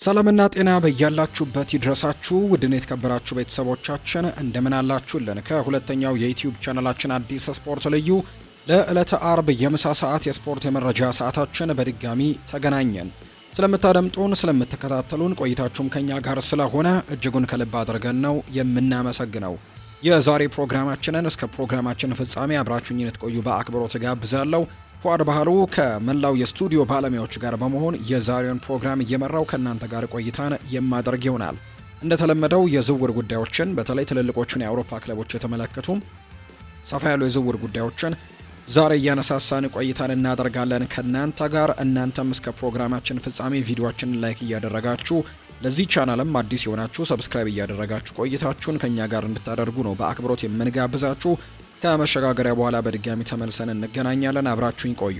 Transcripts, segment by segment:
ሰላምና ጤና በያላችሁበት ይድረሳችሁ ውድን የተከበራችሁ ቤተሰቦቻችን እንደምን አላችሁልን? ከሁለተኛው የዩቲዩብ ቻናላችን አዲስ ስፖርት ልዩ ለዕለተ አርብ የምሳ ሰዓት የስፖርት የመረጃ ሰዓታችን በድጋሚ ተገናኘን። ስለምታደምጡን ስለምትከታተሉን ቆይታችሁም ከኛ ጋር ስለሆነ እጅጉን ከልብ አድርገን ነው የምናመሰግነው። የዛሬ ፕሮግራማችንን እስከ ፕሮግራማችን ፍጻሜ አብራችሁኝ እንድትቆዩ በአክብሮት ጋብዛለሁ። ፏድ ባህሩ ከመላው የስቱዲዮ ባለሙያዎች ጋር በመሆን የዛሬውን ፕሮግራም እየመራው ከእናንተ ጋር ቆይታን የማደርግ ይሆናል። እንደተለመደው የዝውውር ጉዳዮችን በተለይ ትልልቆቹን የአውሮፓ ክለቦች የተመለከቱ ሰፋ ያሉ የዝውውር ጉዳዮችን ዛሬ እያነሳሳን ቆይታን እናደርጋለን ከእናንተ ጋር። እናንተም እስከ ፕሮግራማችን ፍጻሜ ቪዲዮአችንን ላይክ እያደረጋችሁ ለዚህ ቻናልም አዲስ የሆናችሁ ሰብስክራይብ እያደረጋችሁ ቆይታችሁን ከኛ ጋር እንድታደርጉ ነው በአክብሮት የምንጋብዛችሁ። ከመሸጋገሪያ በኋላ በድጋሚ ተመልሰን እንገናኛለን። አብራችሁኝ ቆዩ።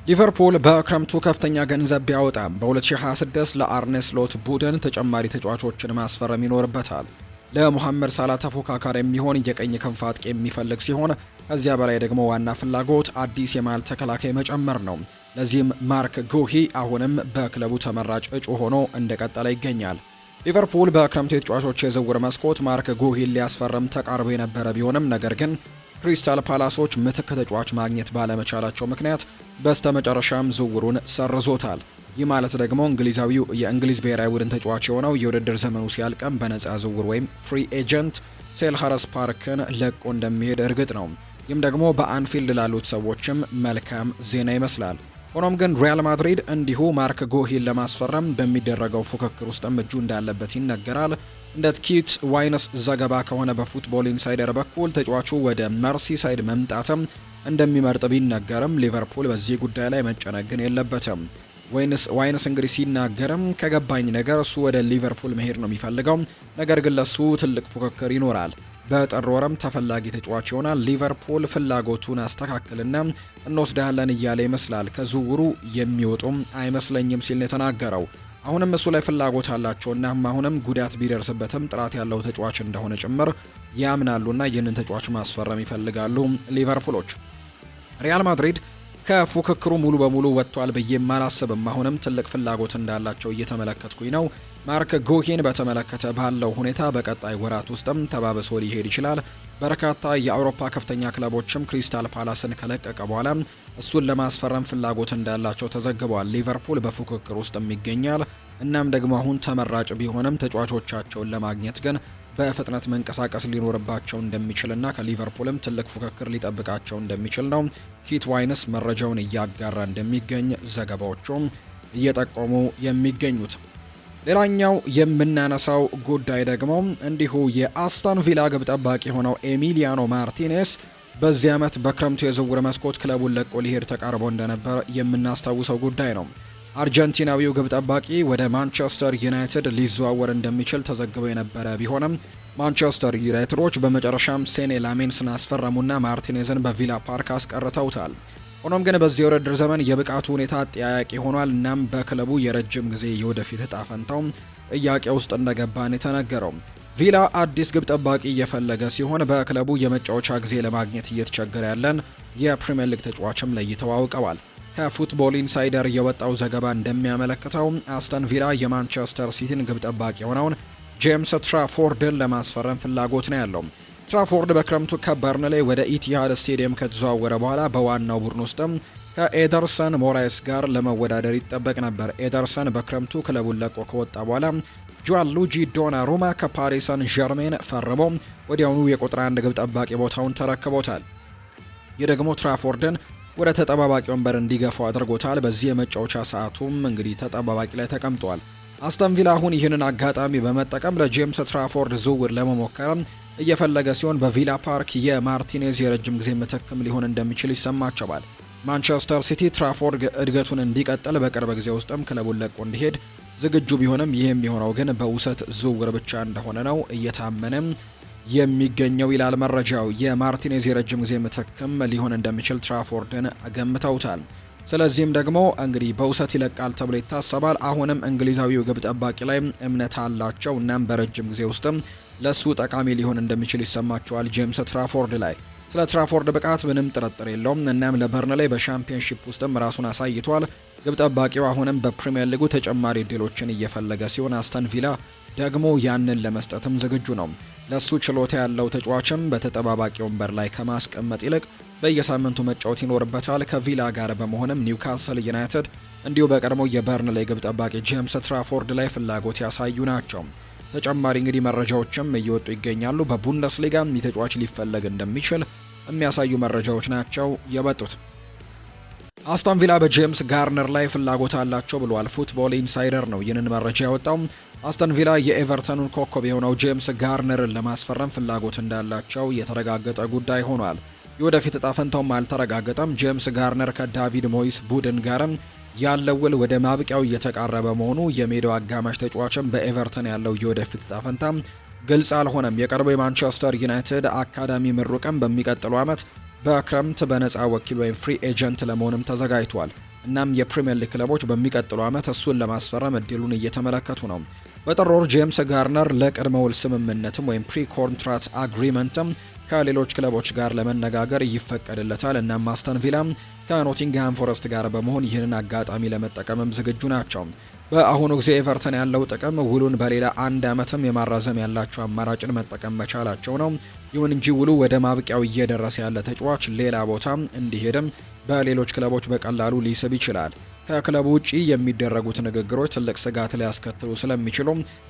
ሊቨርፑል በክረምቱ ከፍተኛ ገንዘብ ቢያወጣም በ2026 ለአርኔ ስሎት ቡድን ተጨማሪ ተጫዋቾችን ማስፈረም ይኖርበታል። ለሙሐመድ ሳላ ተፎካካሪ የሚሆን የቀኝ ክንፍ አጥቂ የሚፈልግ ሲሆን ከዚያ በላይ ደግሞ ዋና ፍላጎት አዲስ የመሃል ተከላካይ መጨመር ነው። ለዚህም ማርክ ጉሂ አሁንም በክለቡ ተመራጭ እጩ ሆኖ እንደቀጠለ ይገኛል። ሊቨርፑል በክረምቱ የተጫዋቾች የዝውውር መስኮት ማርክ ጉሂን ሊያስፈርም ተቃርቦ የነበረ ቢሆንም ነገር ግን ክሪስታል ፓላሶች ምትክ ተጫዋች ማግኘት ባለመቻላቸው ምክንያት በስተመጨረሻም ዝውውሩን ሰርዞታል። ይህ ማለት ደግሞ እንግሊዛዊው የእንግሊዝ ብሔራዊ ቡድን ተጫዋች የሆነው የውድድር ዘመኑ ሲያልቅም በነፃ ዝውውር ወይም ፍሪ ኤጀንት ሴልኸርስት ፓርክን ለቆ እንደሚሄድ እርግጥ ነው። ይህም ደግሞ በአንፊልድ ላሉት ሰዎችም መልካም ዜና ይመስላል። ሆኖም ግን ሪያል ማድሪድ እንዲሁ ማርክ ጉሂን ለማስፈረም በሚደረገው ፉክክር ውስጥም እጁ እንዳለበት ይነገራል። እንደ ኪት ዋይንስ ዘገባ ከሆነ በፉትቦል ኢንሳይደር በኩል ተጫዋቹ ወደ መርሲሳይድ መምጣትም እንደሚመርጥ ቢነገርም ሊቨርፑል በዚህ ጉዳይ ላይ መጨነቅ ግን የለበትም። ዋይንስ እንግዲህ ሲናገርም ከገባኝ ነገር እሱ ወደ ሊቨርፑል መሄድ ነው የሚፈልገው፣ ነገር ግን ለሱ ትልቅ ፉክክር ይኖራል። በጥር ወርም ተፈላጊ ተጫዋች ይሆናል። ሊቨርፑል ፍላጎቱን አስተካክልና እንወስዳለን እያለ ይመስላል። ከዝውውሩ የሚወጡም አይመስለኝም ሲል ነው የተናገረው። አሁንም እሱ ላይ ፍላጎት አላቸውና አሁንም ጉዳት ቢደርስበትም ጥራት ያለው ተጫዋች እንደሆነ ጭምር ያምናሉና ይህንን ተጫዋች ማስፈረም ይፈልጋሉ ሊቨርፑሎች። ሪያል ማድሪድ ከፉክክሩ ሙሉ በሙሉ ወጥቷል ብዬም አላስብም። አሁንም ትልቅ ፍላጎት እንዳላቸው እየተመለከትኩኝ ነው። ማርክ ጉሂን በተመለከተ ባለው ሁኔታ በቀጣይ ወራት ውስጥም ተባብሶ ሊሄድ ይችላል። በርካታ የአውሮፓ ከፍተኛ ክለቦችም ክሪስታል ፓላስን ከለቀቀ በኋላ እሱን ለማስፈረም ፍላጎት እንዳላቸው ተዘግቧል። ሊቨርፑል በፉክክር ውስጥም ይገኛል። እናም ደግሞ አሁን ተመራጭ ቢሆንም ተጫዋቾቻቸውን ለማግኘት ግን በፍጥነት መንቀሳቀስ ሊኖርባቸው እንደሚችልና ከሊቨርፑልም ትልቅ ፉክክር ሊጠብቃቸው እንደሚችል ነው ኪት ዋይንስ መረጃውን እያጋራ እንደሚገኝ ዘገባዎቹ እየጠቆሙ የሚገኙት። ሌላኛው የምናነሳው ጉዳይ ደግሞ እንዲሁ የአስተን ቪላ ግብ ጠባቂ የሆነው ኤሚሊያኖ ማርቲኔስ በዚህ ዓመት በክረምቱ የዝውውር መስኮት ክለቡን ለቆ ሊሄድ ተቃርቦ እንደነበር የምናስታውሰው ጉዳይ ነው። አርጀንቲናዊው ግብ ጠባቂ ወደ ማንቸስተር ዩናይትድ ሊዘዋወር እንደሚችል ተዘግቦ የነበረ ቢሆንም ማንቸስተር ዩናይትዶች በመጨረሻም ሴኔ ላሜንስን አስፈረሙና ማርቲኔዝን በቪላ ፓርክ አስቀርተውታል። ሆኖም ግን በዚህ የውድድር ዘመን የብቃቱ ሁኔታ አጠያያቂ ሆኗል። እናም በክለቡ የረጅም ጊዜ የወደፊት እጣ ፈንታው ጥያቄ ውስጥ እንደገባን የተነገረው። ቪላ አዲስ ግብ ጠባቂ እየፈለገ ሲሆን በክለቡ የመጫወቻ ጊዜ ለማግኘት እየተቸገረ ያለን የፕሪሚየር ሊግ ተጫዋችም ለይተው አውቀዋል። ከፉትቦል ኢንሳይደር የወጣው ዘገባ እንደሚያመለክተው አስተን ቪላ የማንቸስተር ሲቲን ግብ ጠባቂ የሆነውን ጄምስ ትራፎርድን ለማስፈረም ፍላጎት ነው ያለው። ትራፎርድ በክረምቱ ከበርንሌ ወደ ኢቲሃድ ስቴዲየም ከተዘዋወረ በኋላ በዋናው ቡድን ውስጥም ከኤደርሰን ሞራይስ ጋር ለመወዳደር ይጠበቅ ነበር። ኤደርሰን በክረምቱ ክለቡን ለቆ ከወጣ በኋላ ጂያንሉጂ ዶናሩማ ከፓሪስ ሰን ዠርሜን ፈርሞ ወዲያውኑ የቁጥር 1 ግብ ጠባቂ ቦታውን ተረክቦታል። ይህ ደግሞ ትራፎርድን ወደ ተጠባባቂ ወንበር እንዲገፋው አድርጎታል። በዚህ የመጫወቻ ሰዓቱም እንግዲህ ተጠባባቂ ላይ ተቀምጧል። አስተን ቪላ አሁን ይህንን አጋጣሚ በመጠቀም ለጄምስ ትራፎርድ ዝውውር ለመሞከር እየፈለገ ሲሆን በቪላ ፓርክ የማርቲኔዝ የረጅም ጊዜ ምትክም ሊሆን እንደሚችል ይሰማቸዋል። ማንቸስተር ሲቲ ትራፎርድ እድገቱን እንዲቀጥል በቅርብ ጊዜ ውስጥም ክለቡን ለቆ እንዲሄድ ዝግጁ ቢሆንም ይህ የሚሆነው ግን በውሰት ዝውውር ብቻ እንደሆነ ነው እየታመነ የሚገኘው ይላል መረጃው። የማርቲኔዝ የረጅም ጊዜ ምትክም ሊሆን እንደሚችል ትራፎርድን ገምተውታል። ስለዚህም ደግሞ እንግዲህ በውሰት ይለቃል ተብሎ ይታሰባል። አሁንም እንግሊዛዊው ግብ ጠባቂ ላይ እምነት አላቸው። እናም በረጅም ጊዜ ውስጥም ለሱ ጠቃሚ ሊሆን እንደሚችል ይሰማቸዋል ጄምስ ትራፎርድ ላይ። ስለ ትራፎርድ ብቃት ምንም ጥርጥር የለውም። እናም ለበርንሌይ በሻምፒዮንሺፕ ውስጥም ራሱን አሳይቷል። ግብ ጠባቂው አሁንም በፕሪሚየር ሊጉ ተጨማሪ እድሎችን እየፈለገ ሲሆን አስተን ቪላ ደግሞ ያንን ለመስጠትም ዝግጁ ነው። ለሱ ችሎታ ያለው ተጫዋችም በተጠባባቂ ወንበር ላይ ከማስቀመጥ ይልቅ በየሳምንቱ መጫወት ይኖርበታል። ከቪላ ጋር በመሆንም ኒውካስል ዩናይትድ እንዲሁ በቀድሞ የበርንሌይ ግብ ጠባቂ ጄምስ ትራፎርድ ላይ ፍላጎት ያሳዩ ናቸው። ተጨማሪ እንግዲህ መረጃዎችም እየወጡ ይገኛሉ። በቡንደስሊጋ ተጫዋች ሊፈለግ እንደሚችል የሚያሳዩ መረጃዎች ናቸው የወጡት። አስቶን ቪላ በጄምስ ጋርነር ላይ ፍላጎት አላቸው ብሏል። ፉትቦል ኢንሳይደር ነው ይህንን መረጃ ያወጣው። አስቶን ቪላ የኤቨርተኑን ኮከብ የሆነው ጄምስ ጋርነርን ለማስፈረም ፍላጎት እንዳላቸው የተረጋገጠ ጉዳይ ሆኗል። የወደፊት እጣ ፈንታውም አልተረጋገጠም። ጄምስ ጋርነር ከዳቪድ ሞይስ ቡድን ጋርም ያለው ውል ወደ ማብቂያው እየተቃረበ መሆኑ የሜዳው አጋማሽ ተጫዋችም በኤቨርተን ያለው የወደፊት እጣ ፈንታ ግልጽ አልሆነም። የቀድሞ የማንቸስተር ዩናይትድ አካዳሚ ምሩቅም በሚቀጥለው ዓመት በክረምት በነፃ ወኪል ወይም ፍሪ ኤጀንት ለመሆንም ተዘጋጅቷል። እናም የፕሪሚየር ሊግ ክለቦች በሚቀጥለው ዓመት እሱን ለማስፈረም እድሉን እየተመለከቱ ነው። በጥር ወር ጄምስ ጋርነር ለቅድመ ውል ስምምነትም ወይም ፕሪ ኮንትራት አግሪመንትም ከሌሎች ክለቦች ጋር ለመነጋገር ይፈቀድለታል። እናም አስተን ቪላ ከኖቲንግሃም ፎረስት ጋር በመሆን ይህንን አጋጣሚ ለመጠቀምም ዝግጁ ናቸው። በአሁኑ ጊዜ ኤቨርተን ያለው ጥቅም ውሉን በሌላ አንድ ዓመትም የማራዘም ያላቸው አማራጭን መጠቀም መቻላቸው ነው። ይሁን እንጂ ውሉ ወደ ማብቂያው እየደረሰ ያለ ተጫዋች ሌላ ቦታ እንዲሄድም በሌሎች ክለቦች በቀላሉ ሊስብ ይችላል። ከክለቡ ውጪ የሚደረጉት ንግግሮች ትልቅ ስጋት ሊያስከትሉ ስለሚችሉ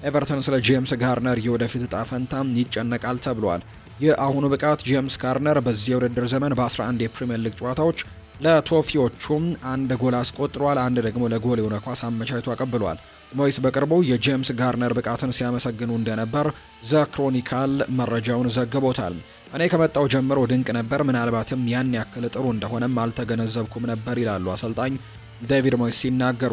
ኤቨርተን ስለ ጄምስ ጋርነር የወደፊት እጣ ፈንታ ይጨነቃል ተብሏል። የአሁኑ ብቃት ጄምስ ጋርነር በዚህ የውድድር ዘመን በ11 የፕሪሚየር ሊግ ጨዋታዎች ለቶፊዎቹም አንድ ጎል አስቆጥሯል። አንድ ደግሞ ለጎል የሆነ ኳስ አመቻችቶ አቀብሏል። ሞይስ በቅርቡ የጄምስ ጋርነር ብቃትን ሲያመሰግኑ እንደነበር ዘ ክሮኒካል መረጃውን ዘግቦታል። እኔ ከመጣው ጀምሮ ድንቅ ነበር፣ ምናልባትም ያን ያክል ጥሩ እንደሆነም አልተገነዘብኩም ነበር ይላሉ አሰልጣኝ ዴቪድ ሞይስ ሲናገሩ።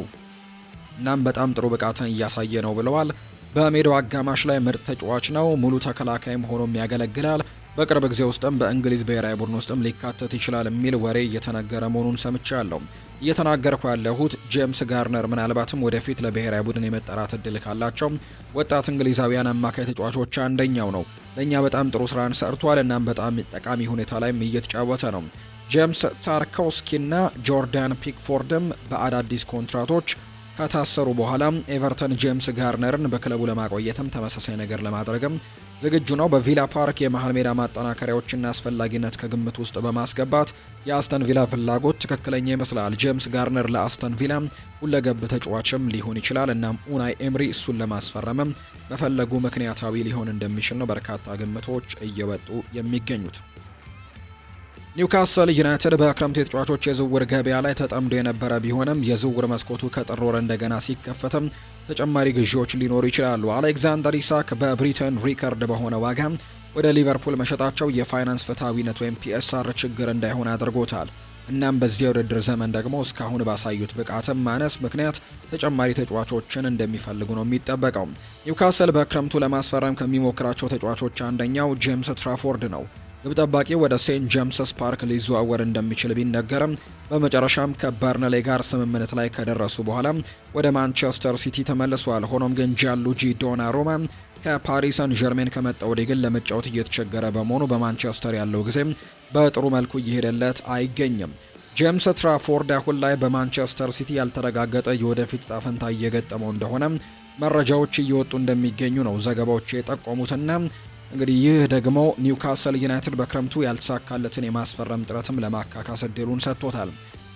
እናም በጣም ጥሩ ብቃትን እያሳየ ነው ብለዋል። በሜዳው አጋማሽ ላይ ምርጥ ተጫዋች ነው፣ ሙሉ ተከላካይም ሆኖም ያገለግላል። በቅርብ ጊዜ ውስጥም በእንግሊዝ ብሔራዊ ቡድን ውስጥም ሊካተት ይችላል የሚል ወሬ እየተነገረ መሆኑን ሰምቻለሁ። እየተናገርኩ ያለሁት ጄምስ ጋርነር ምናልባትም ወደፊት ለብሔራዊ ቡድን የመጠራት እድል ካላቸው ወጣት እንግሊዛውያን አማካይ ተጫዋቾች አንደኛው ነው። ለእኛ በጣም ጥሩ ስራን ሰርቷል። እናም በጣም ጠቃሚ ሁኔታ ላይም እየተጫወተ ነው። ጄምስ ታርኮውስኪና ጆርዳን ፒክፎርድም በአዳዲስ ኮንትራቶች ከታሰሩ በኋላ ኤቨርተን ጄምስ ጋርነርን በክለቡ ለማቆየትም ተመሳሳይ ነገር ለማድረግም ዝግጁ ነው። በቪላ ፓርክ የመሃል ሜዳ ማጠናከሪያዎችና አስፈላጊነት ከግምት ውስጥ በማስገባት የአስተን ቪላ ፍላጎት ትክክለኛ ይመስላል። ጄምስ ጋርነር ለአስተን ቪላ ሁለገብ ተጫዋችም ሊሆን ይችላል። እናም ኡናይ ኤምሪ እሱን ለማስፈረምም በፈለጉ ምክንያታዊ ሊሆን እንደሚችል ነው በርካታ ግምቶች እየወጡ የሚገኙት። ኒውካስል ዩናይትድ በክረምቱ የተጫዋቾች የዝውውር ገበያ ላይ ተጠምዶ የነበረ ቢሆንም የዝውውር መስኮቱ ከጥር ወር እንደገና ሲከፈትም ተጨማሪ ግዢዎች ሊኖሩ ይችላሉ። አሌክዛንደር ኢሳክ በብሪተን ሪከርድ በሆነ ዋጋ ወደ ሊቨርፑል መሸጣቸው የፋይናንስ ፍትሐዊነት ወይም ፒኤስአር ችግር እንዳይሆን አድርጎታል። እናም በዚህ የውድድር ዘመን ደግሞ እስካሁን ባሳዩት ብቃትም ማነስ ምክንያት ተጨማሪ ተጫዋቾችን እንደሚፈልጉ ነው የሚጠበቀው። ኒውካስል በክረምቱ ለማስፈረም ከሚሞክራቸው ተጫዋቾች አንደኛው ጄምስ ትራፎርድ ነው። ግብ ጠባቂ ወደ ሴንት ጄምስስ ፓርክ ሊዘዋወር እንደሚችል ቢነገርም በመጨረሻም ከበርንሌይ ጋር ስምምነት ላይ ከደረሱ በኋላ ወደ ማንቸስተር ሲቲ ተመልሷል። ሆኖም ግን ጂያንሉጂ ዶናሩማ ከፓሪስ ሰን ዠርሜን ከመጣ ወዲህ ግን ለመጫወት እየተቸገረ በመሆኑ በማንቸስተር ያለው ጊዜ በጥሩ መልኩ እየሄደለት አይገኝም። ጄምስ ትራፎርድ አሁን ላይ በማንቸስተር ሲቲ ያልተረጋገጠ የወደፊት ዕጣ ፈንታ እየገጠመው እንደሆነ መረጃዎች እየወጡ እንደሚገኙ ነው ዘገባዎች የጠቆሙትና እንግዲህ ይህ ደግሞ ኒውካስል ዩናይትድ በክረምቱ ያልተሳካለትን የማስፈረም ጥረትም ለማካካስ እድሉን ሰጥቶታል።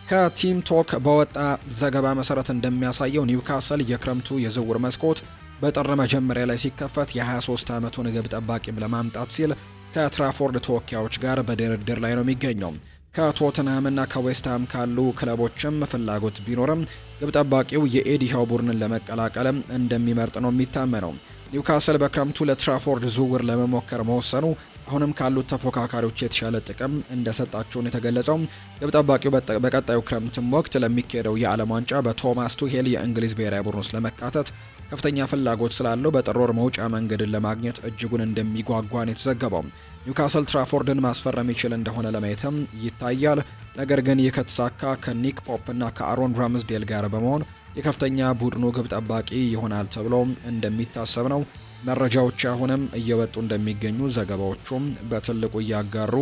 ከቲም ቶክ በወጣ ዘገባ መሰረት እንደሚያሳየው ኒውካስል የክረምቱ የዝውውር መስኮት በጥር መጀመሪያ ላይ ሲከፈት የ23 ዓመቱን ግብ ጠባቂም ለማምጣት ሲል ከትራፎርድ ተወካዮች ጋር በድርድር ላይ ነው የሚገኘው። ከቶትንሃም እና ከዌስትሃም ካሉ ክለቦችም ፍላጎት ቢኖርም ግብ ጠባቂው የኤዲሃው ቡድንን ለመቀላቀልም እንደሚመርጥ ነው የሚታመነው። ኒውካስል በክረምቱ ለትራፎርድ ዝውውር ለመሞከር መወሰኑ አሁንም ካሉት ተፎካካሪዎች የተሻለ ጥቅም እንደሰጣቸውን የተገለጸው ግብ ጠባቂው በቀጣዩ ክረምትም ወቅት ለሚካሄደው የዓለም ዋንጫ በቶማስ ቱሄል የእንግሊዝ ብሔራዊ ቡድን ውስጥ ለመካተት ከፍተኛ ፍላጎት ስላለው በጥር ወር መውጫ መንገድን ለማግኘት እጅጉን እንደሚጓጓን የተዘገበው። ኒውካስል ትራፎርድን ማስፈረም ይችል እንደሆነ ለማየትም ይታያል። ነገር ግን ይህ ከተሳካ ከኒክ ፖፕ እና ከአሮን ራምስዴል ጋር በመሆን የከፍተኛ ቡድኑ ግብ ጠባቂ ይሆናል ተብሎ እንደሚታሰብ ነው መረጃዎች አሁንም እየወጡ እንደሚገኙ ዘገባዎቹም በትልቁ እያጋሩ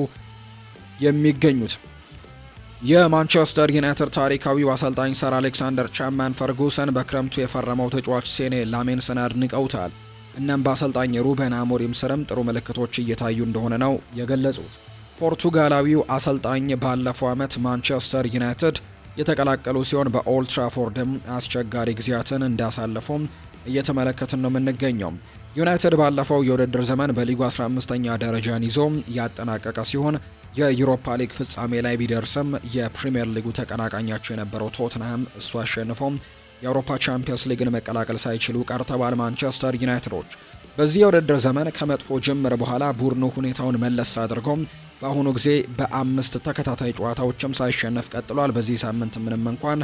የሚገኙት። የማንቸስተር ዩናይትድ ታሪካዊው አሰልጣኝ ሰር አሌክሳንደር ቻፕማን ፈርጉሰን በክረምቱ የፈረመው ተጫዋች ሴኔ ላሜንስን አድንቀውታል። እናም በአሰልጣኝ ሩበን አሞሪም ስርም ጥሩ ምልክቶች እየታዩ እንደሆነ ነው የገለጹት። ፖርቱጋላዊው አሰልጣኝ ባለፈው ዓመት ማንቸስተር ዩናይትድ የተቀላቀሉ ሲሆን በኦልድ ትራፎርድም አስቸጋሪ ጊዜያትን እንዳሳለፉም እየተመለከትን ነው የምንገኘው። ዩናይትድ ባለፈው የውድድር ዘመን በሊጉ 15ኛ ደረጃን ይዞ ያጠናቀቀ ሲሆን የዩሮፓ ሊግ ፍጻሜ ላይ ቢደርስም የፕሪሚየር ሊጉ ተቀናቃኛቸው የነበረው ቶትንሃም እሱ አሸንፎም የአውሮፓ ቻምፒየንስ ሊግን መቀላቀል ሳይችሉ ቀርተዋል። ማንቸስተር ዩናይትዶች በዚህ የውድድር ዘመን ከመጥፎ ጅምር በኋላ ቡድኑ ሁኔታውን መለስ አድርጎ በአሁኑ ጊዜ በ5 ተከታታይ ጨዋታዎችም ሳይሸነፍ ቀጥሏል። በዚህ ሳምንት ምንም እንኳን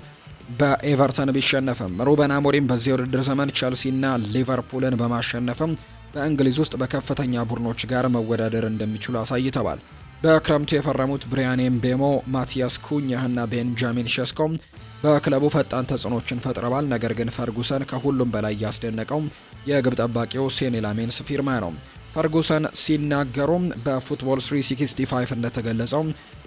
በኤቨርተን ቢሸነፍም ሩበን አሞሪም በዚህ የውድድር ዘመን ቸልሲና ሊቨርፑልን በማሸነፍም በእንግሊዝ ውስጥ በከፍተኛ ቡድኖች ጋር መወዳደር እንደሚችሉ አሳይተዋል። በክረምቱ የፈረሙት ብሪያን ኤምቤሞ፣ ማቲያስ ኩኛህና ቤንጃሚን ሸስኮ በክለቡ ፈጣን ተጽዕኖችን ፈጥረዋል። ነገር ግን ፈርጉሰን ከሁሉም በላይ ያስደነቀው የግብ ጠባቂው ሴኔ ላሜንስ ፊርማ ነው። ፈርጉሰን ሲናገሩ በፉትቦል 365 እንደተገለጸው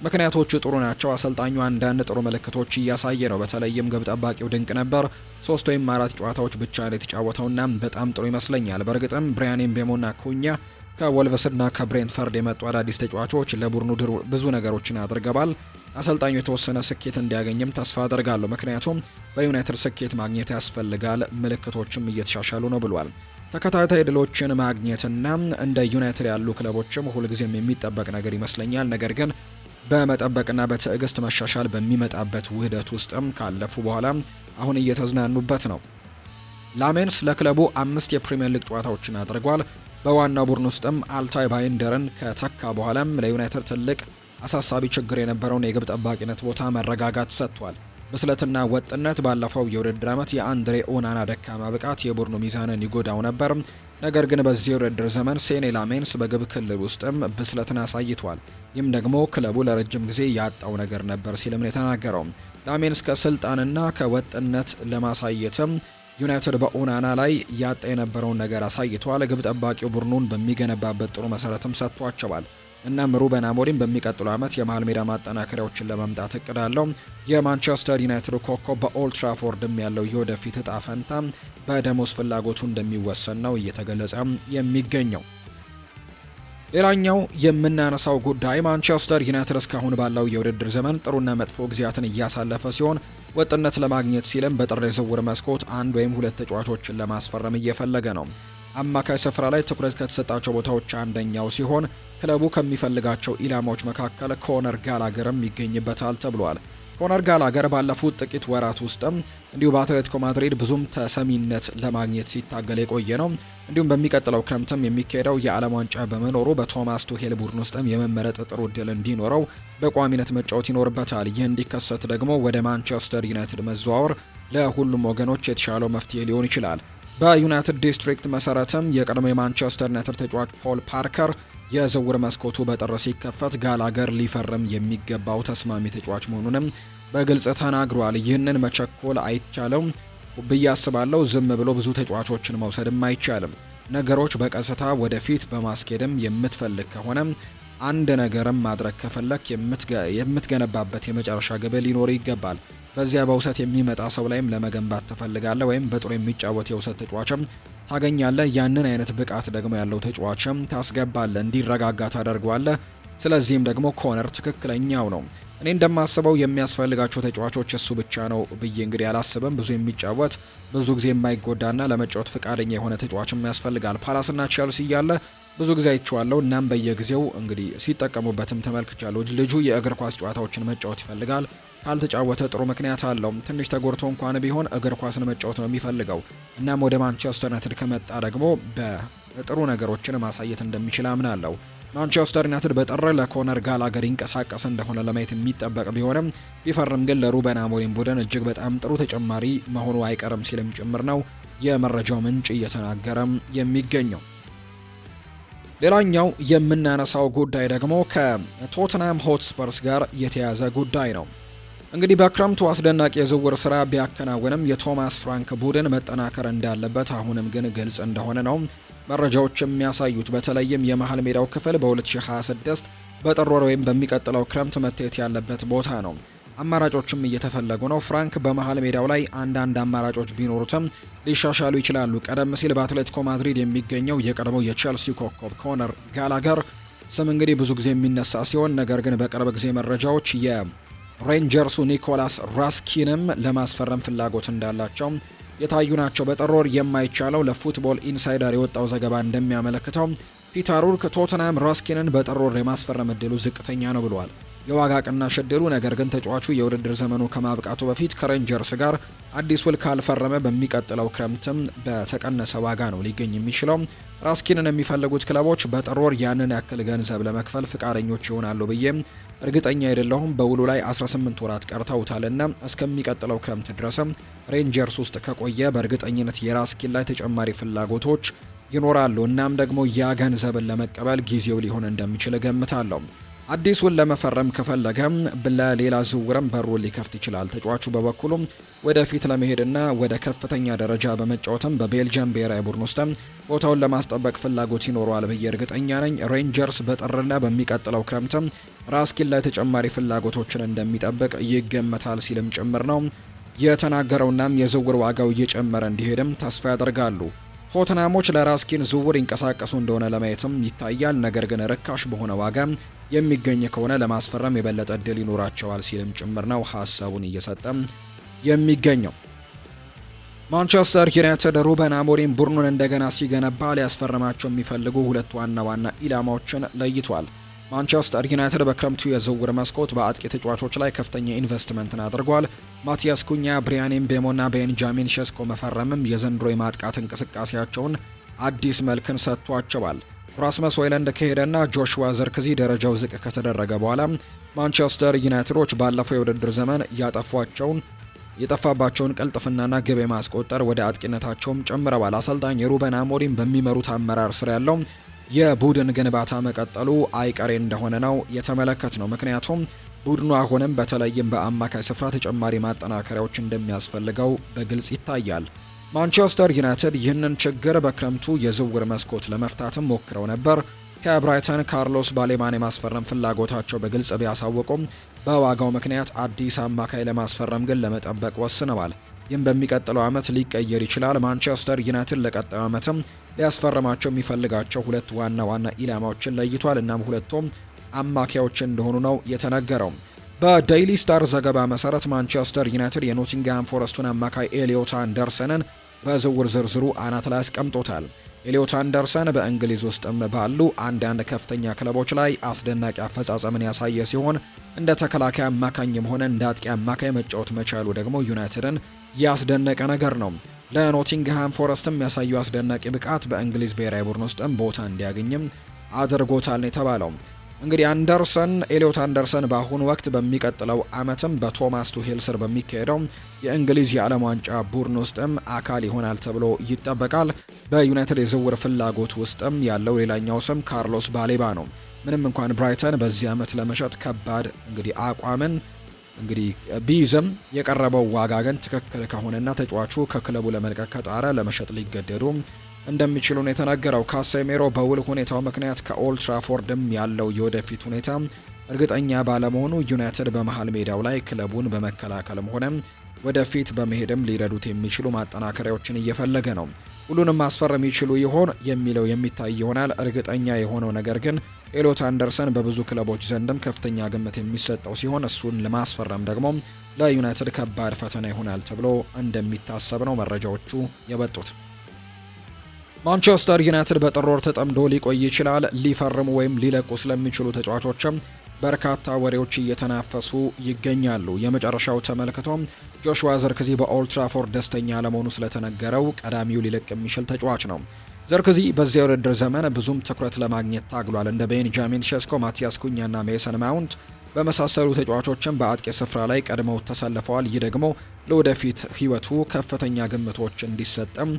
ምክንያቶቹ ጥሩ ናቸው። አሰልጣኙ አንዳንድ ጥሩ ምልክቶች እያሳየ ነው። በተለይም ግብ ጠባቂው ድንቅ ነበር። 3 ወይም 4 ጨዋታዎች ብቻ ነው የተጫወተውና በጣም ጥሩ ይመስለኛል። በእርግጥም ብሪያን ኤምቤሞና ኩኛ ከወልቨስና ከብሬንትፈርድ የመጡ አዳዲስ ተጫዋቾች ለቡድኑ ብዙ ነገሮችን አድርገዋል። አሰልጣኙ የተወሰነ ስኬት እንዲያገኝም ተስፋ አደርጋለሁ፣ ምክንያቱም በዩናይትድ ስኬት ማግኘት ያስፈልጋል፣ ምልክቶችም እየተሻሻሉ ነው ብሏል። ተከታታይ ድሎችን ማግኘትና እንደ ዩናይትድ ያሉ ክለቦችም ሁልጊዜም የሚጠበቅ ነገር ይመስለኛል። ነገር ግን በመጠበቅና በትዕግስት መሻሻል በሚመጣበት ውህደት ውስጥም ካለፉ በኋላ አሁን እየተዝናኑበት ነው። ላሜንስ ለክለቡ 5 የፕሪሚየር ሊግ ጨዋታዎችን አድርጓል። በዋናው ቡድን ውስጥም አልታይ ባይንደርን ከተካ በኋላም ለዩናይትድ ትልቅ አሳሳቢ ችግር የነበረውን የግብ ጠባቂነት ቦታ መረጋጋት ሰጥቷል። ብስለትና ወጥነት ባለፈው የውድድር ዓመት የአንድሬ ኦናና ደካማ ብቃት የቡድኑ ሚዛንን ይጎዳው ነበር። ነገር ግን በዚህ የውድድር ዘመን ሴኔ ላሜንስ በግብ ክልል ውስጥም ብስለትን አሳይቷል። ይህም ደግሞ ክለቡ ለረጅም ጊዜ ያጣው ነገር ነበር ሲልም ነው የተናገረው። ላሜንስ ከስልጣንና ከወጥነት ለማሳየትም ዩናይትድ በኦናና ላይ ያጣ የነበረውን ነገር አሳይቷል። ግብ ጠባቂው ቡድኑን በሚገነባበት ጥሩ መሰረትም ሰጥቷቸዋል። እናም ሩበን አሞሪም በሚቀጥለው ዓመት የመሃል ሜዳ ማጠናከሪያዎችን ለማምጣት እቅድ አለው። የማንቸስተር ዩናይትድ ኮከብ በኦልድ ትራፎርድም ያለው የወደፊት እጣ ፈንታ በደሞዝ ፍላጎቱ እንደሚወሰን ነው እየተገለጸ የሚገኘው። ሌላኛው የምናነሳው ጉዳይ ማንቸስተር ዩናይትድ እስካሁን ባለው የውድድር ዘመን ጥሩና መጥፎ ጊዜያትን እያሳለፈ ሲሆን ወጥነት ለማግኘት ሲልም በጥር የዝውውር መስኮት 1 ወይም 2 ተጫዋቾችን ለማስፈረም እየፈለገ ነው። አማካይ ስፍራ ላይ ትኩረት ከተሰጣቸው ቦታዎች አንደኛው ሲሆን ክለቡ ከሚፈልጋቸው ኢላማዎች መካከል ኮነር ጋላገርም ይገኝበታል ተብሏል። ኮነር ጋላገር ባለፉት ጥቂት ወራት ውስጥም እንዲሁ በአትሌቲኮ ማድሪድ ብዙም ተሰሚነት ለማግኘት ሲታገል የቆየ ነው። እንዲሁም በሚቀጥለው ክረምትም የሚካሄደው የዓለም ዋንጫ በመኖሩ በቶማስ ቱሄል ቡድን ውስጥም የመመረጥ ጥሩ ዕድል እንዲኖረው በቋሚነት መጫወት ይኖርበታል። ይህ እንዲከሰት ደግሞ ወደ ማንቸስተር ዩናይትድ መዘዋወር ለሁሉም ወገኖች የተሻለው መፍትሄ ሊሆን ይችላል። በዩናይትድ ዲስትሪክት መሰረትም የቀድሞ የማንቸስተር ዩናይትድ ተጫዋች ፖል ፓርከር የዝውውር መስኮቱ በጥር ሲከፈት ጋላገር ሊፈርም የሚገባው ተስማሚ ተጫዋች መሆኑንም በግልጽ ተናግሯል። ይህንን መቸኮል አይቻልም ብዬ አስባለሁ። ዝም ብሎ ብዙ ተጫዋቾችን መውሰድም አይቻልም። ነገሮች በቀስታ ወደፊት በማስኬድም የምትፈልግ ከሆነ አንድ ነገርም ማድረግ ከፈለክ የምትገነባበት የመጨረሻ ግብ ሊኖር ይገባል። በዚያ በውሰት የሚመጣ ሰው ላይም ለመገንባት ትፈልጋለህ ወይም በጥሩ የሚጫወት የውሰት ተጫዋችም ታገኛለህ። ያንን አይነት ብቃት ደግሞ ያለው ተጫዋችም ታስገባለህ፣ እንዲረጋጋ ታደርገዋለህ። ስለዚህም ደግሞ ኮነር ትክክለኛው ነው። እኔ እንደማስበው የሚያስፈልጋቸው ተጫዋቾች እሱ ብቻ ነው ብዬ እንግዲህ አላስብም። ብዙ የሚጫወት ብዙ ጊዜ የማይጎዳና ለመጫወት ፈቃደኛ የሆነ ተጫዋችም ያስፈልጋል። ፓላስና ቼልሲ እያለ ብዙ ጊዜ አይቼዋለሁ። እናም በየጊዜው እንግዲህ ሲጠቀሙበትም ተመልክቻለሁ። ልጁ የእግር ኳስ ጨዋታዎችን መጫወት ይፈልጋል። ካልተጫወተ ጥሩ ምክንያት አለው። ትንሽ ተጎድቶ እንኳን ቢሆን እግር ኳስን መጫወት ነው የሚፈልገው። እናም ወደ ማንቸስተር ዩናይትድ ከመጣ ደግሞ በጥሩ ነገሮችን ማሳየት እንደሚችል አምናለሁ። ማንቸስተር ዩናይትድ በጥር ለኮነር ጋላገር ይንቀሳቀስ እንደሆነ ለማየት የሚጠበቅ ቢሆንም ቢፈርም ግን ለሩበን አሞሪም ቡድን እጅግ በጣም ጥሩ ተጨማሪ መሆኑ አይቀርም ሲልም ጭምር ነው የመረጃው ምንጭ እየተናገረም የሚገኘው። ሌላኛው የምናነሳው ጉዳይ ደግሞ ከቶትናም ሆትስፐርስ ጋር የተያዘ ጉዳይ ነው። እንግዲህ በክረምቱ አስደናቂ የዝውውር ስራ ቢያከናውንም የቶማስ ፍራንክ ቡድን መጠናከር እንዳለበት አሁንም ግን ግልጽ እንደሆነ ነው መረጃዎች የሚያሳዩት። በተለይም የመሃል ሜዳው ክፍል በ2026 በጥር ወር ወይም በሚቀጥለው ክረምት መታየት ያለበት ቦታ ነው። አማራጮችም እየተፈለጉ ነው። ፍራንክ በመሃል ሜዳው ላይ አንዳንድ አማራጮች ቢኖሩትም ሊሻሻሉ ይችላሉ። ቀደም ሲል በአትሌቲኮ ማድሪድ የሚገኘው የቀድሞው የቼልሲ ኮከብ ኮነር ጋላገር ስም እንግዲህ ብዙ ጊዜ የሚነሳ ሲሆን ነገር ግን በቅርብ ጊዜ መረጃዎች የሬንጀርሱ ኒኮላስ ራስኪንም ለማስፈረም ፍላጎት እንዳላቸው የታዩ ናቸው። በጥር ወር የማይቻለው ለፉትቦል ኢንሳይደር የወጣው ዘገባ እንደሚያመለክተው ፒተር ውርክ ቶተንሃም ራስኪንን በጥር ወር የማስፈረም እድሉ ዝቅተኛ ነው ብሏል። የዋጋ ቅናሽ እድሉ ነገር ግን ተጫዋቹ የውድድር ዘመኑ ከማብቃቱ በፊት ከሬንጀርስ ጋር አዲስ ውል ካልፈረመ በሚቀጥለው ክረምትም በተቀነሰ ዋጋ ነው ሊገኝ የሚችለው። ራስኪንን የሚፈልጉት ክለቦች በጥር ወር ያንን ያክል ገንዘብ ለመክፈል ፍቃደኞች ይሆናሉ ብዬም እርግጠኛ አይደለሁም። በውሉ ላይ 18 ወራት ቀርተውታልና እስከሚቀጥለው ክረምት ድረስም ሬንጀርስ ውስጥ ከቆየ በእርግጠኝነት የራስኪን ላይ ተጨማሪ ፍላጎቶች ይኖራሉ። እናም ደግሞ ያ ገንዘብን ለመቀበል ጊዜው ሊሆን እንደሚችል እገምታለሁ። አዲሱን ለመፈረም ከፈለገም ለሌላ ዝውውርም በሩን ሊከፍት ይችላል። ተጫዋቹ በበኩሉም ወደፊት ለመሄድና ወደ ከፍተኛ ደረጃ በመጫወትም በቤልጅየም ብሔራዊ ቡድን ውስጥም ቦታውን ለማስጠበቅ ፍላጎት ይኖረዋል ብዬ እርግጠኛ ነኝ። ሬንጀርስ በጥርና በሚቀጥለው ክረምትም ራስኪን ላይ ተጨማሪ ፍላጎቶችን እንደሚጠብቅ ይገመታል ሲልም ጭምር ነው የተናገረውናም የዝውውር ዋጋው እየጨመረ እንዲሄድም ተስፋ ያደርጋሉ። ቶተንሃሞች ለራስኪን ዝውውር ይንቀሳቀሱ እንደሆነ ለማየትም ይታያል። ነገር ግን ርካሽ በሆነ ዋጋ የሚገኝ ከሆነ ለማስፈረም የበለጠ እድል ይኖራቸዋል ሲልም ጭምር ነው ሀሳቡን እየሰጠም የሚገኘው። ማንቸስተር ዩናይትድ ሩበን አሞሪም ቡድኑን እንደገና ሲገነባ ሊያስፈርማቸው የሚፈልጉ ሁለት ዋና ኢላማዎችን ለይቷል። ማንቸስተር ዩናይትድ በክረምቱ የዝውውር መስኮት በአጥቂ ተጫዋቾች ላይ ከፍተኛ ኢንቨስትመንትን አድርጓል። ማቲያስ ኩኛ፣ ብሪያን ኤምቤሞና ቤንጃሚን ሼስኮ መፈረምም የዘንድሮ የማጥቃት እንቅስቃሴያቸውን አዲስ መልክን ሰጥቷቸዋል። ራስመስ ሆይለንድ ከሄደና ጆሹዋ ዘርክዚ ደረጃው ዝቅ ከተደረገ በኋላ ማንቸስተር ዩናይትዶች ባለፈው የውድድር ዘመን የጠፋባቸውን ቅልጥፍናና ግብ የማስቆጠር ወደ አጥቂነታቸውም ጨምረዋል። አሰልጣኝ ሩበን አሞሪም በሚመሩት አመራር ስር ያለው የቡድን ግንባታ መቀጠሉ አይቀሬ እንደሆነ ነው የተመለከት ነው። ምክንያቱም ቡድኑ አሁንም በተለይም በአማካይ ስፍራ ተጨማሪ ማጠናከሪያዎች እንደሚያስፈልገው በግልጽ ይታያል። ማንቸስተር ዩናይትድ ይህንን ችግር በክረምቱ የዝውውር መስኮት ለመፍታትም ሞክረው ነበር። ከብራይተን ካርሎስ ባሌማን የማስፈረም ፍላጎታቸው በግልጽ ቢያሳውቁም በዋጋው ምክንያት አዲስ አማካይ ለማስፈረም ግን ለመጠበቅ ወስነዋል። ይህም በሚቀጥለው ዓመት ሊቀየር ይችላል። ማንቸስተር ዩናይትድ ለቀጣዩ ዓመትም ሊያስፈርማቸው የሚፈልጋቸው ሁለት ዋና ኢላማዎችን ለይቷል። እናም ሁለቱም አማካዮች እንደሆኑ ነው የተነገረው። በዴይሊ ስታር ዘገባ መሰረት ማንቸስተር ዩናይትድ የኖቲንግሃም ፎረስቱን አማካይ ኤሊዮት አንደርሰንን በዝውውር ዝርዝሩ አናት ላይ አስቀምጦታል። ኤሊዮት አንደርሰን በእንግሊዝ ውስጥም ባሉ አንዳንድ ከፍተኛ ክለቦች ላይ አስደናቂ አፈጻጸምን ያሳየ ሲሆን እንደ ተከላካይ አማካኝም ሆነ እንደ አጥቂ አማካይ መጫወት መቻሉ ደግሞ ዩናይትድን ያስደነቀ ነገር ነው። ለኖቲንግሃም ፎረስትም ያሳየው አስደናቂ ብቃት በእንግሊዝ ብሔራዊ ቡድን ውስጥም ቦታ እንዲያገኝም አድርጎታል የተባለው እንግዲህ ኤሊዮት አንደርሰን በአሁኑ ወቅት በሚቀጥለው ዓመትም በቶማስ ቱሄል ስር በሚካሄደው የእንግሊዝ የዓለም ዋንጫ ቡድን ውስጥም አካል ይሆናል ተብሎ ይጠበቃል። በዩናይትድ የዝውውር ፍላጎት ውስጥም ያለው ሌላኛው ስም ካርሎስ ባሌባ ነው። ምንም እንኳን ብራይተን በዚህ ዓመት ለመሸጥ ከባድ አቋምን ቢይዝም የቀረበው ዋጋ ግን ትክክል ከሆነና ተጫዋቹ ከክለቡ ለመልቀቅ ከጣረ ለመሸጥ ሊገደዱ እንደሚችሉ ነው የተናገረው። ካሴሜሮ በውል ሁኔታው ምክንያት ከኦልትራፎርድም ያለው የወደፊት ሁኔታ እርግጠኛ ባለመሆኑ ዩናይትድ በመሃል ሜዳው ላይ ክለቡን በመከላከልም ሆነ ወደፊት በመሄድም ሊረዱት የሚችሉ ማጠናከሪያዎችን እየፈለገ ነው። ሁሉንም ማስፈረም ይችሉ ይሆን የሚለው የሚታይ ይሆናል። እርግጠኛ የሆነው ነገር ግን ኤሊዮት አንደርሰን በብዙ ክለቦች ዘንድም ከፍተኛ ግምት የሚሰጠው ሲሆን እሱን ለማስፈረም ደግሞ ለዩናይትድ ከባድ ፈተና ይሆናል ተብሎ እንደሚታሰብ ነው መረጃዎቹ የወጡት። ማንቸስተር ዩናይትድ በጥር ወር ተጠምዶ ሊቆይ ይችላል። ሊፈርሙ ወይም ሊለቁ ስለሚችሉ ተጫዋቾችም በርካታ ወሬዎች እየተናፈሱ ይገኛሉ። የመጨረሻው ተመልክቶ ጆሹዋ ዘርክዚ በኦልትራፎርድ ደስተኛ ለመሆኑ ስለተነገረው ቀዳሚው ሊለቅ የሚችል ተጫዋች ነው። ዘርክዚ በዚያ ውድድር ዘመን ብዙም ትኩረት ለማግኘት ታግሏል። እንደ ቤንጃሚን ሼስኮ፣ ማቲያስ ኩኛና ሜሰን ማውንት በመሳሰሉ ተጫዋቾችም በአጥቂ ስፍራ ላይ ቀድመው ተሰልፈዋል። ይህ ደግሞ ለወደፊት ሕይወቱ ከፍተኛ ግምቶች እንዲሰጥም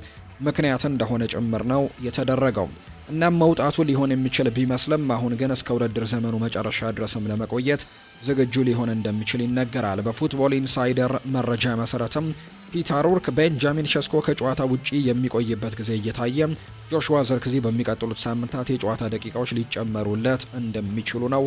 ምክንያት እንደሆነ ጭምር ነው የተደረገው። እናም መውጣቱ ሊሆን የሚችል ቢመስልም አሁን ግን እስከ ውድድር ዘመኑ መጨረሻ ድረስም ለመቆየት ዝግጁ ሊሆን እንደሚችል ይነገራል። በፉትቦል ኢንሳይደር መረጃ መሰረትም ፒተር ውርክ ቤንጃሚን ሼስኮ ከጨዋታ ውጪ የሚቆይበት ጊዜ እየታየ ጆሹዋ ዘርክዚ በሚቀጥሉት ሳምንታት የጨዋታ ደቂቃዎች ሊጨመሩለት እንደሚችሉ ነው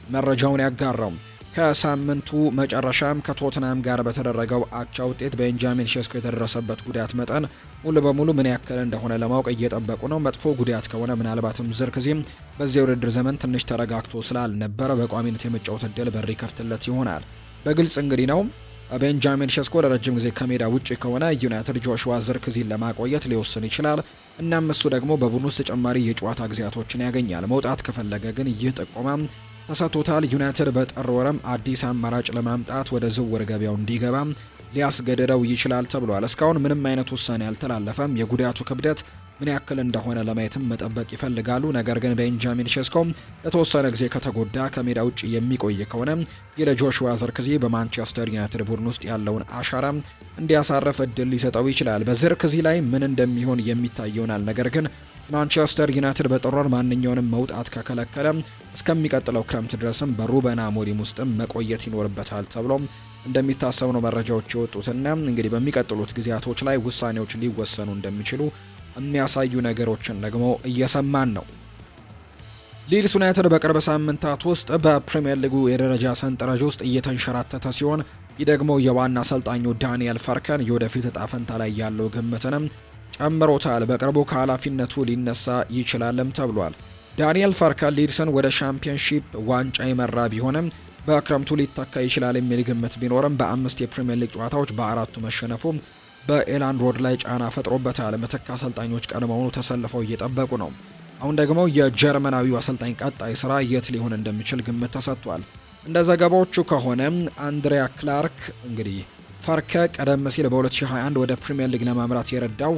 መረጃውን ያጋራው። ከሳምንቱ መጨረሻም ከቶትናም ጋር በተደረገው አቻ ውጤት ቤንጃሚን ሼስኮ የተደረሰበት ጉዳት መጠን ሙሉ በሙሉ ምን ያክል እንደሆነ ለማወቅ እየጠበቁ ነው። መጥፎ ጉዳት ከሆነ ምናልባትም ዝርክዚም በዚህ የውድድር ዘመን ትንሽ ተረጋግቶ ስላልነበረ በቋሚነት የመጫወት እድል በር ይከፍትለት ይሆናል። በግልጽ እንግዲህ ነው ቤንጃሚን ሼስኮ ለረጅም ጊዜ ከሜዳ ውጪ ከሆነ ዩናይትድ ጆሹዋ ዝርክዚን ለማቆየት ሊወስን ይችላል። እናም እሱ ደግሞ በቡድን ውስጥ ተጨማሪ የጨዋታ ጊዜያቶችን ያገኛል። መውጣት ከፈለገ ግን ይህ ጥቆማ ተሰጥቶታል። ዩናይትድ በጥር ወርም አዲስ አማራጭ ለማምጣት ወደ ዝውውር ገበያው እንዲገባ ሊያስገድደው ይችላል ተብሏል። እስካሁን ምንም አይነት ውሳኔ አልተላለፈም። የጉዳቱ ክብደት ምን ያክል እንደሆነ ለማየትም መጠበቅ ይፈልጋሉ። ነገር ግን ቤንጃሚን ሼስኮ ለተወሰነ ጊዜ ከተጎዳ ከሜዳ ውጭ የሚቆይ ከሆነ ለጆሹዋ ዝርክዚ በማንቸስተር ዩናይትድ ቡድን ውስጥ ያለውን አሻራ እንዲያሳርፍ እድል ሊሰጠው ይችላል። በዝርክዚ ላይ ምን እንደሚሆን የሚታይ ይሆናል። ነገር ግን ማንቸስተር ዩናይትድ በጥር ወር ማንኛውንም መውጣት ከከለከለ እስከሚቀጥለው ክረምት ድረስም በሩበን አሞሪም ውስጥም መቆየት ይኖርበታል ተብሎ እንደሚታሰብ ነው መረጃዎች የወጡትና እንግዲህ በሚቀጥሉት ጊዜያቶች ላይ ውሳኔዎች ሊወሰኑ እንደሚችሉ የሚያሳዩ ነገሮችን ደግሞ እየሰማን ነው። ሊድስ ዩናይትድ በቅርብ ሳምንታት ውስጥ በፕሪሚየር ሊጉ የደረጃ ሰንጠረዥ ውስጥ እየተንሸራተተ ሲሆን ይህ ደግሞ የዋና አሰልጣኙ ዳንኤል ፈርከን የወደፊት እጣ ፈንታ ላይ ያለው ግምትንም ጨምሮታል። በቅርቡ ከኃላፊነቱ ሊነሳ ይችላልም ተብሏል። ዳንኤል ፈርከን ሊድስን ወደ ሻምፒዮንሺፕ ዋንጫ የመራ ቢሆንም በክረምቱ ሊተካ ይችላል የሚል ግምት ቢኖርም በ5 የፕሪሚየር ሊግ ጨዋታዎች በ4ቱ መሸነፉ በኤላንድ ሮድ ላይ ጫና ፈጥሮበታል። ምትክ አሰልጣኞች ቀድሞውኑ ተሰልፈው እየጠበቁ ነው። አሁን ደግሞ የጀርመናዊው አሰልጣኝ ቀጣይ ስራ የት ሊሆን እንደሚችል ግምት ተሰጥቷል። እንደ ዘገባዎቹ ከሆነ አንድሪያ ክላርክ እንግዲህ ፈርከ ቀደም ሲል በ2021 ወደ ፕሪሚየር ሊግ ለማምራት የረዳው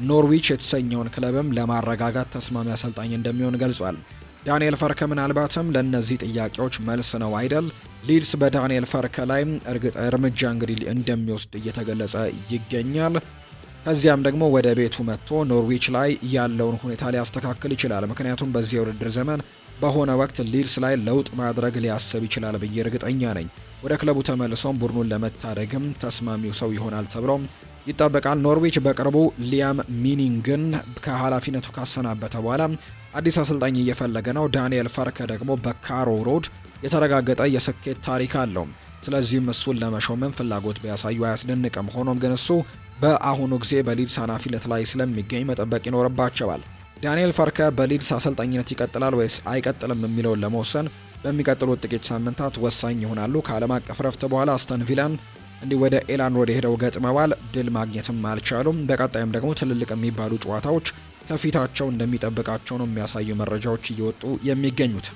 ኖርዊች የተሰኘውን ክለብም ለማረጋጋት ተስማሚ አሰልጣኝ እንደሚሆን ገልጿል። ዳንኤል ፈርከ ምናልባትም ለእነዚህ ጥያቄዎች መልስ ነው አይደል? ሊድስ በዳንኤል ፈርከ ላይ እርምጃ እንግዲህ እንደሚወስድ እየተገለጸ ይገኛል። ከዚያም ደግሞ ወደ ቤቱ መጥቶ ኖርዊች ላይ ያለውን ሁኔታ ሊያስተካክል ይችላል። ምክንያቱም በዚህ የውድድር ዘመን በሆነ ወቅት ሊድስ ላይ ለውጥ ማድረግ ሊያስብ ይችላል ብዬ እርግጠኛ ነኝ። ወደ ክለቡ ተመልሶም ቡድኑን ለመታደግም ተስማሚው ሰው ይሆናል ተብሎ ይጠበቃል። ኖርዊች በቅርቡ ሊያም ሚኒንግን ከኃላፊነቱ ካሰናበተ በኋላ አዲስ አሰልጣኝ እየፈለገ ነው። ዳንኤል ፈርከ ደግሞ በካሮ ሮድ የተረጋገጠ የስኬት ታሪክ አለው። ስለዚህም እሱን ለመሾምም ፍላጎት ቢያሳዩ አያስደንቅም። ሆኖም ግን እሱ በአሁኑ ጊዜ በሊድስ ኃላፊነት ላይ ስለሚገኝ መጠበቅ ይኖርባቸዋል። ዳንኤል ፈርከ በሊድስ አሰልጣኝነት ይቀጥላል ወይስ አይቀጥልም የሚለውን ለመወሰን በሚቀጥሉት ጥቂት ሳምንታት ወሳኝ ይሆናሉ። ከዓለም አቀፍ ረፍት በኋላ አስተን ቪላን እንዲህ ወደ ኤላን ሮድ ሄደው ገጥመዋል። ድል ማግኘትም አልቻሉም። በቀጣይም ደግሞ ትልልቅ የሚባሉ ጨዋታዎች ከፊታቸው እንደሚጠብቃቸው ነው የሚያሳዩ መረጃዎች እየወጡ የሚገኙት።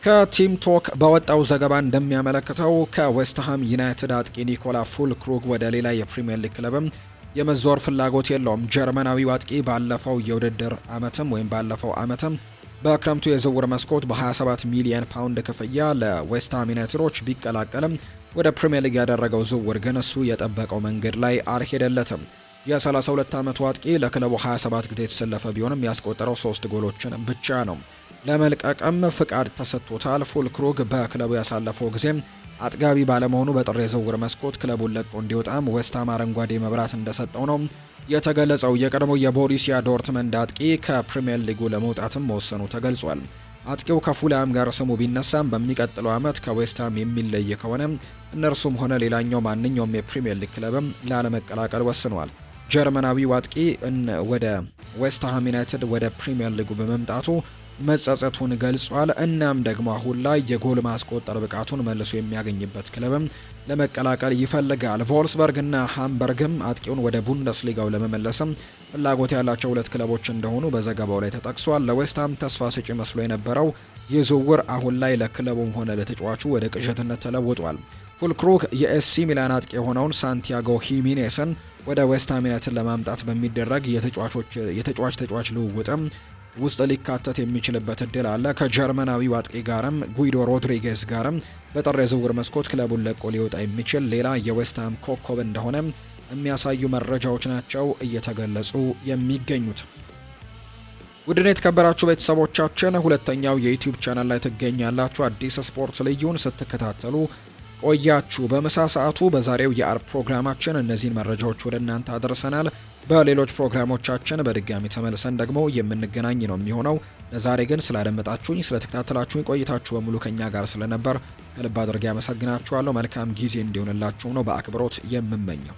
ከቲም ቶክ በወጣው ዘገባ እንደሚያመለክተው ከዌስትሃም ዩናይትድ አጥቂ ኒኮላ ፉልክሩግ ወደ ሌላ የፕሪሚየር ሊግ ክለብም የመዞር ፍላጎት የለውም። ጀርመናዊው አጥቂ ባለፈው የውድድር ዓመትም ወይም ባለፈው ዓመትም በክረምቱ የዝውውር መስኮት በ27 ሚሊዮን ፓውንድ ክፍያ ለዌስትሃም ዩናይትዶች ቢቀላቀልም ወደ ፕሪሚየር ሊግ ያደረገው ዝውውር ግን እሱ የጠበቀው መንገድ ላይ አልሄደለትም። የ32 ዓመቱ አጥቂ ለክለቡ 27 ጊዜ የተሰለፈ ቢሆንም ያስቆጠረው 3 ጎሎችን ብቻ ነው። ለመልቀቅም ፍቃድ ተሰጥቶታል። ፉልክሩግ በክለቡ ያሳለፈው ጊዜ አጥጋቢ ባለመሆኑ በጥር የዝውውር መስኮት ክለቡን ለቆ እንዲወጣም ዌስትሃም አረንጓዴ መብራት እንደሰጠው ነው የተገለጸው። የቀድሞው የቦሩሲያ ዶርትመንድ አጥቂ ከፕሪሚየር ሊጉ ለመውጣትም መወሰኑ ተገልጿል። አጥቂው ከፉላም ጋር ስሙ ቢነሳም በሚቀጥለው ዓመት ከዌስትሃም የሚለይ ከሆነ እነርሱም ሆነ ሌላኛው ማንኛውም የፕሪሚየር ሊግ ክለብም ላለመቀላቀል ወስኗል። ጀርመናዊው አጥቂ ወደ ዌስትሃም ዩናይትድ ወደ ፕሪሚየር ሊጉ በመምጣቱ መጸጸቱን ገልጿል። እናም ደግሞ አሁን ላይ የጎል ማስቆጠር ብቃቱን መልሶ የሚያገኝበት ክለብም ለመቀላቀል ይፈልጋል። ቮልስበርግ እና ሃምበርግም አጥቂውን ወደ ቡንደስሊጋው ለመመለስም ፍላጎት ያላቸው ሁለት ክለቦች እንደሆኑ በዘገባው ላይ ተጠቅሷል። ለዌስትሃም ተስፋ ሰጪ መስሎ የነበረው ይህ ዝውውር አሁን ላይ ለክለቡም ሆነ ለተጫዋቹ ወደ ቅዠትነት ተለውጧል። ፉልክሩግ የኤሲ ሚላን አጥቂ የሆነውን ሳንቲያጎ ሂሚኔስን ወደ ዌስትሃም ዩናይትድ ለማምጣት በሚደረግ የተጫዋች ልውውጥም ውስጥ ሊካተት የሚችልበት እድል አለ። ከጀርመናዊው አጥቂ ጋርም ጉይዶ ሮድሪጌዝ ጋርም በጥር የዝውውር መስኮት ክለቡን ለቆ ሊወጣ የሚችል ሌላ የዌስትሃም ኮከብ እንደሆነ የሚያሳዩ መረጃዎች ናቸው እየተገለጹ የሚገኙት። ውድና የተከበራችሁ ቤተሰቦቻችን ሁለተኛው የዩቲዩብ ቻናል ላይ ትገኛላችሁ። አዲስ ስፖርት ልዩን ስትከታተሉ ቆያችሁ። በምሳ ሰዓቱ በዛሬው የአርብ ፕሮግራማችን እነዚህን መረጃዎች ወደ እናንተ አድርሰናል። በሌሎች ፕሮግራሞቻችን በድጋሚ ተመልሰን ደግሞ የምንገናኝ ነው የሚሆነው። ለዛሬ ግን ስላደመጣችሁኝ፣ ስለተከታተላችሁኝ ቆይታችሁ በሙሉ ከኛ ጋር ስለነበር ከልብ አድርጌ አመሰግናችኋለሁ። መልካም ጊዜ እንዲሆንላችሁ ነው በአክብሮት የምመኘው።